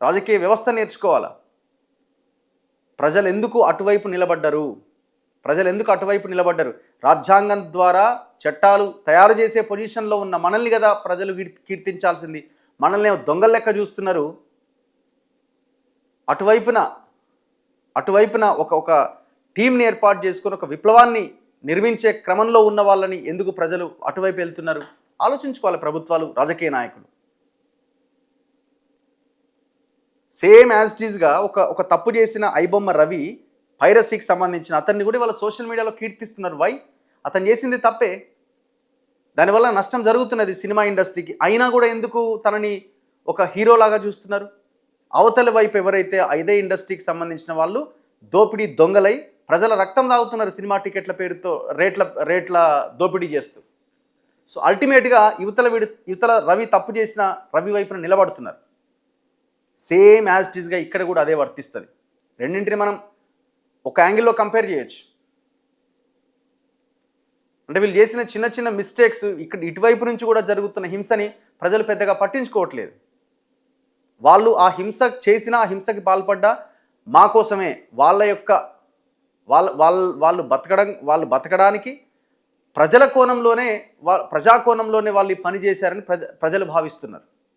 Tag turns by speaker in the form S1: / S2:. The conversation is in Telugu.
S1: రాజకీయ వ్యవస్థ నేర్చుకోవాలా. ప్రజలు ఎందుకు అటువైపు నిలబడ్డారు, రాజ్యాంగం ద్వారా చట్టాలు తయారు చేసే పొజిషన్లో ఉన్న మనల్ని కదా ప్రజలు కీర్తించాల్సింది. మనల్ని దొంగల లెక్క చూస్తున్నారు. అటువైపున ఒక టీంని ఏర్పాటు చేసుకొని ఒక విప్లవాన్ని నిర్మించే క్రమంలో ఉన్న వాళ్ళని ఎందుకు ప్రజలు అటువైపు వెళ్తున్నారు? ఆలోచించుకోవాలి ప్రభుత్వాలు, రాజకీయ నాయకులు. సేమ్ యాజ్ ఇట్ ఈజ్గా ఒక తప్పు చేసిన ఐబొమ్మ రవి, పైరసీకి సంబంధించిన అతన్ని కూడా వాళ్ళ సోషల్ మీడియాలో కీర్తిస్తున్నారు. వై? అతను చేసింది తప్పే, దానివల్ల నష్టం జరుగుతున్నది సినిమా ఇండస్ట్రీకి. అయినా కూడా ఎందుకు తనని ఒక హీరోలాగా చూస్తున్నారు? అవతల వైపు ఎవరైతే ఇదే ఇండస్ట్రీకి సంబంధించిన వాళ్ళు దోపిడీ దొంగలై ప్రజల రక్తం తాగుతున్నారు సినిమా టికెట్ల పేరుతో రేట్ల దోపిడీ చేస్తూ. సో అల్టిమేట్గా యువతల రవి తప్పు చేసిన రవి వైపున నిలబడుతున్నారు. సేమ్ యాజ్ ఇట్ ఈజ్గా ఇక్కడ కూడా అదే వర్తిస్తుంది. రెండింటిని మనం ఒక యాంగిల్లో కంపేర్ చేయొచ్చు. అంటే వీళ్ళు చేసిన చిన్న చిన్న మిస్టేక్స్ ఇక్కడ ఇటువైపు నుంచి కూడా జరుగుతున్న హింసని ప్రజలు పెద్దగా పట్టించుకోవట్లేదు. వాళ్ళు ఆ హింస చేసిన, ఆ హింసకి పాల్పడ్డా మా కోసమే, వాళ్ళు బతకడానికి ప్రజా కోణంలోనే వాళ్ళు ఈ పని చేశారని ప్రజలు భావిస్తున్నారు.